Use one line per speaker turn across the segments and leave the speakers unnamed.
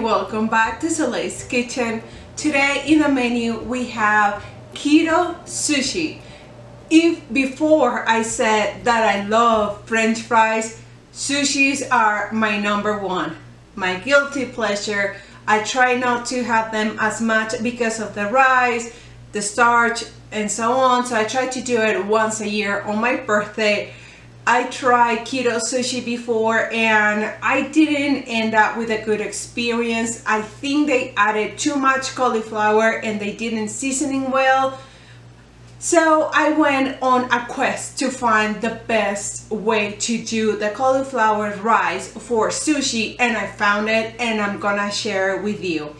welcome back to Soleil's Kitchen. Today in the menu we have keto sushi. If before I said that I love French fries, sushis are my number one, my guilty pleasure. I try not to have them as much because of the rice, the starch, and so on. So I try to do it once a year on my birthday. I tried keto sushi before and I didn't end up with a good experience. I think they added too much cauliflower and they didn't seasoning well. So I went on a quest to find the best way to do the cauliflower rice for sushi, and I found it and I'm gonna share it with you.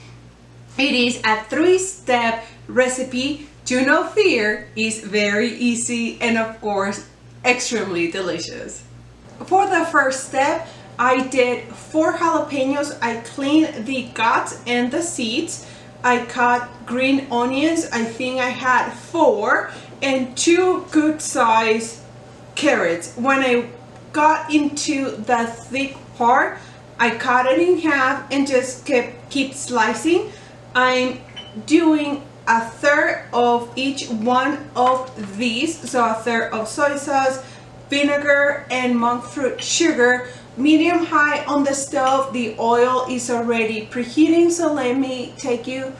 It is a 3-step recipe. Do not fear, it's very easy and of course extremely delicious. For the first step, I did 4 jalapeños. I cleaned the guts and the seeds. I cut green onions. I think I had 4 and 2 good size carrots. When I got into the thick part, I cut it in half and just keep slicing. I'm doing a third of each one of these, so a third of soy sauce, vinegar, and monkfruit sugar. Medium high on the stove. The oil is already preheating, so let me take you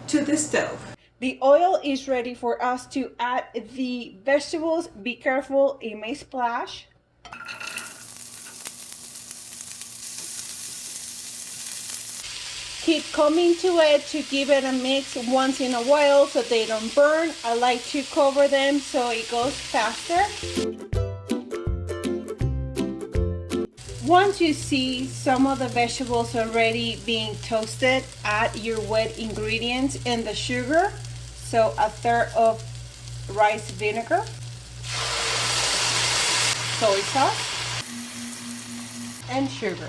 to the stove. The oil is ready for us to add the vegetables. Be careful, it may splash. Keep coming to it to give it a mix once in a while so they don't burn. I like to cover them so it goes faster. Once you see some of the vegetables already being toasted, add your wet ingredients and the sugar. So a third of rice vinegar, soy sauce, and sugar.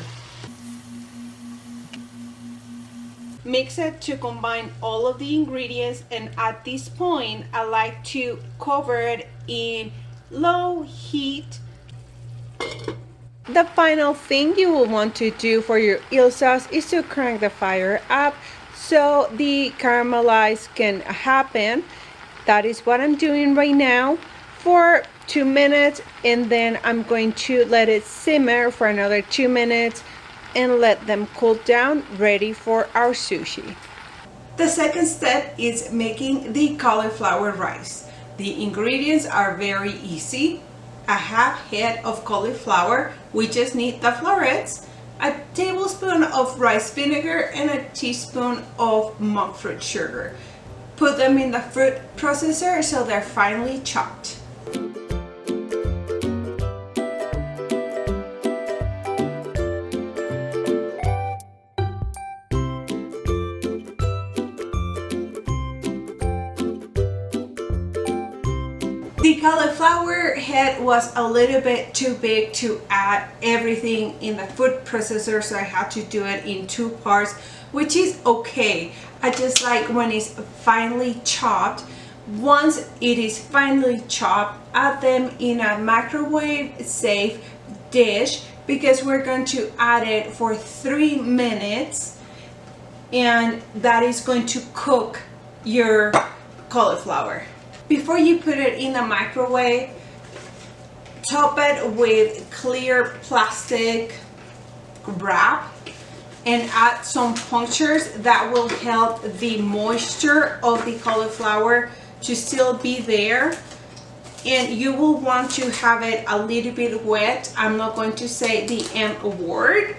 Mix it to combine all of the ingredients, and at this point I like to cover it in low heat. The final thing you will want to do for your eel sauce is to crank the fire up so the caramelize can happen. That is what I'm doing right now for 2 minutes, and then I'm going to let it simmer for another 2 minutes and let them cool down, ready for our sushi. The second step is making the cauliflower rice. The ingredients are very easy. A half head of cauliflower, we just need the florets, a tablespoon of rice vinegar, and a teaspoon of monkfruit sugar. Put them in the food processor so they're finely chopped. The cauliflower head was a little bit too big to add everything in the food processor, so I had to do it in 2 parts, which is okay. I just like when it's finely chopped. Once it is finely chopped, add them in a microwave safe dish because we're going to add it for 3 minutes, and that is going to cook your cauliflower. Before you put it in the microwave, top it with clear plastic wrap and add some punctures that will help the moisture of the cauliflower to still be there. And you will want to have it a little bit wet. I'm not going to say the M word,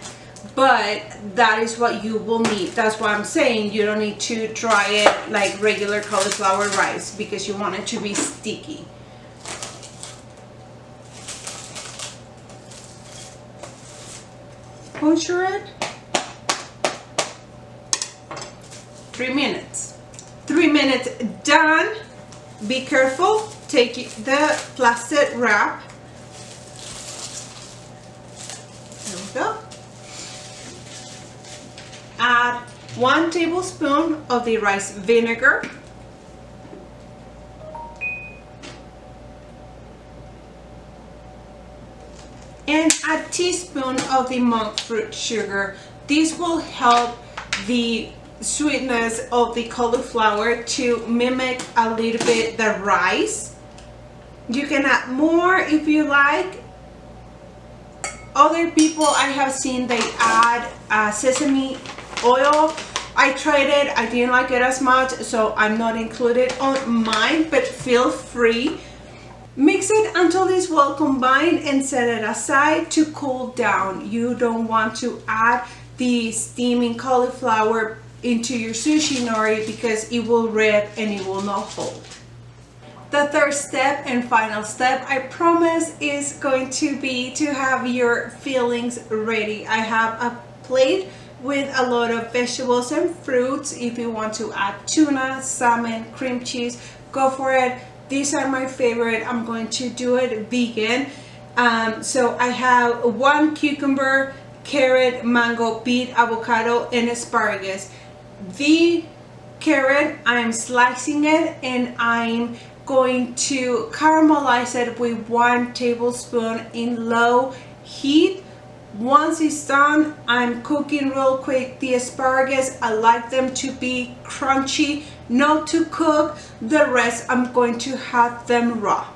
but that is what you will need. That's why I'm saying you don't need to dry it like regular cauliflower rice because you want it to be sticky. Puncture it. 3 minutes. 3 minutes done. Be careful. Take the plastic wrap. There we go. Add 1 tablespoon of the rice vinegar, and a teaspoon of the monk fruit sugar. This will help the sweetness of the cauliflower to mimic a little bit the rice. You can add more if you like. Other people I have seen, they add sesame oil. I tried it, I didn't like it as much, so I'm not included on mine, but feel free. Mix it until it's well combined and set it aside to cool down. You don't want to add the steaming cauliflower into your sushi nori because it will rip and it will not hold. The third step and final step, I promise, is going to be to have your fillings ready. I have a plate with a lot of vegetables and fruits. If you want to add tuna, salmon, cream cheese, go for it. These are my favorite. I'm going to do it vegan. So I have 1 cucumber, carrot, mango, beet, avocado, and asparagus. The carrot, I'm slicing it and I'm going to caramelize it with 1 tablespoon in low heat. Once it's done, I'm cooking real quick the asparagus. I like them to be crunchy, not to cook. The rest I'm going to have them raw.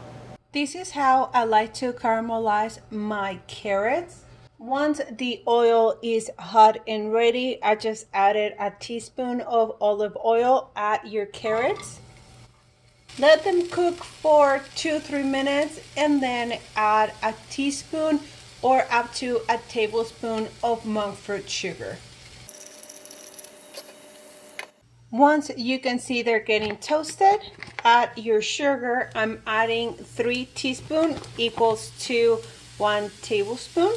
This is how I like to caramelize my carrots. Once the oil is hot and ready, I just added a teaspoon of olive oil. Add your carrots. Let them cook for 2-3 minutes and then add a teaspoon or up to a tablespoon of monkfruit sugar. Once you can see they're getting toasted, add your sugar. I'm adding 3 teaspoons equals to 1 tablespoon.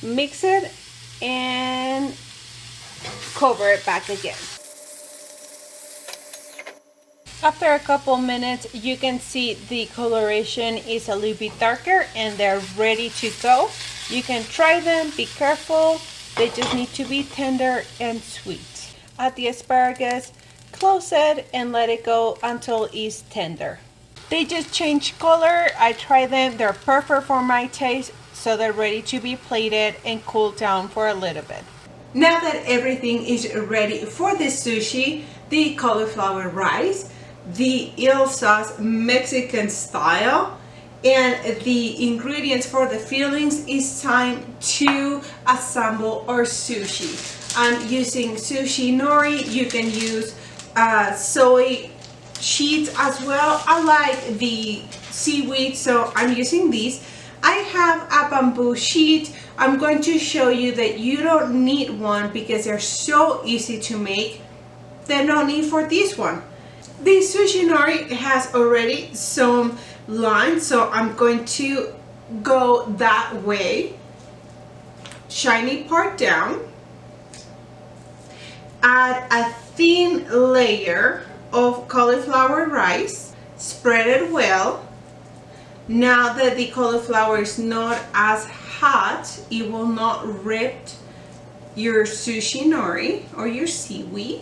Mix it and cover it back again. After a couple minutes, you can see the coloration is a little bit darker and they're ready to go. You can try them, be careful. They just need to be tender and sweet. Add the asparagus, close it and let it go until it's tender. They just change color. I tried them, they're perfect for my taste, so they're ready to be plated and cooled down for a little bit. Now that everything is ready for the sushi, the cauliflower rice, the eel sauce Mexican style, and the ingredients for the fillings, it's time to assemble our sushi. I'm using sushi nori. You can use soy sheets as well. I like the seaweed, so I'm using these. I have a bamboo sheet. I'm going to show you that you don't need one because they're so easy to make. There's no need for this one. The sushi nori has already some lines, so I'm going to go that way. Shiny part down. Add a thin layer of cauliflower rice. Spread it well. Now that the cauliflower is not as hot, it will not rip your sushi nori or your seaweed.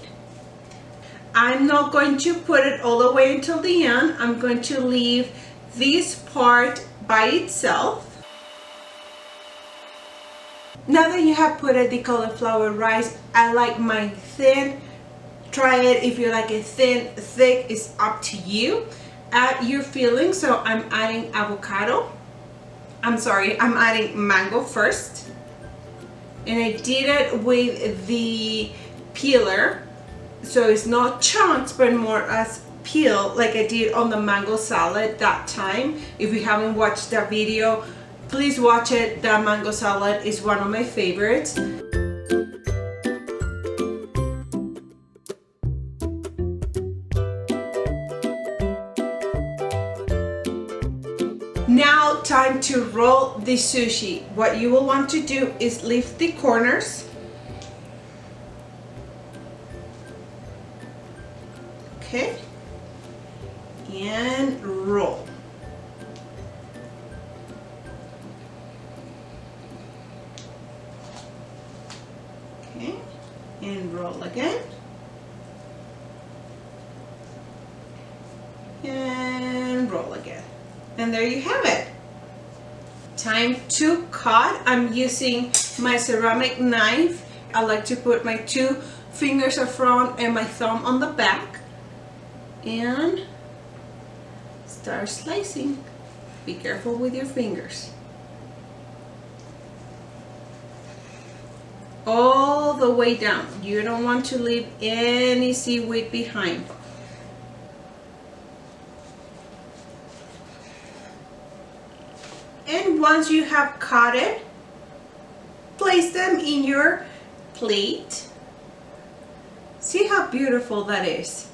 I'm not going to put it all the way until the end. I'm going to leave this part by itself. Now that you have put it the cauliflower rice, I like mine thin. Try it if you like it thin, thick, it's up to you. Add your filling, so I'm adding avocado. I'm adding mango first. And I did it with the peeler. So it's not chunks, but more as peel, like I did on the mango salad that time. If you haven't watched that video, please watch it. That mango salad is one of my favorites. Now time to roll the sushi. What you will want to do is lift the corners. Okay, and roll. Okay, and roll again. And roll again. And there you have it. Time to cut. I'm using my ceramic knife. I like to put my 2 fingers up front and my thumb on the back and start slicing. Be careful with your fingers. All the way down. You don't want to leave any seaweed behind. And once you have cut it, place them in your plate. See how beautiful that is.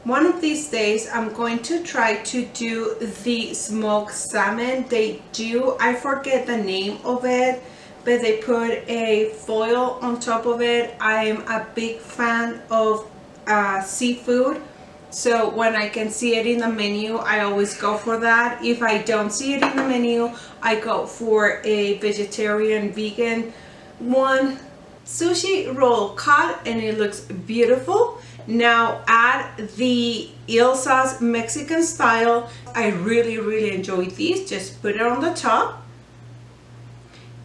One of these days I'm going to try to do the smoked salmon. They do, I forget the name of it, but they put a foil on top of it. I am a big fan of seafood, so when I can see it in the menu, I always go for that. If I don't see it in the menu, I go for a vegetarian, vegan one. Sushi roll cut and it looks beautiful. Now add the eel sauce Mexican style. I really enjoy these. Just put it on the top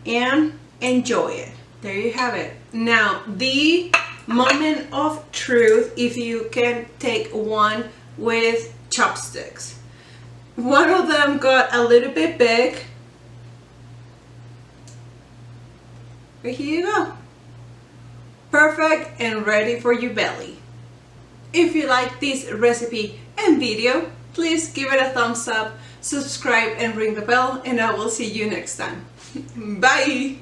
and enjoy it. There you have it. Now the moment of truth, if you can take one with chopsticks. One of them got a little bit big, but here you go. Perfect and ready for your belly. If you like this recipe and video, please give it a thumbs up, subscribe and ring the bell, and I will see you next time. Bye!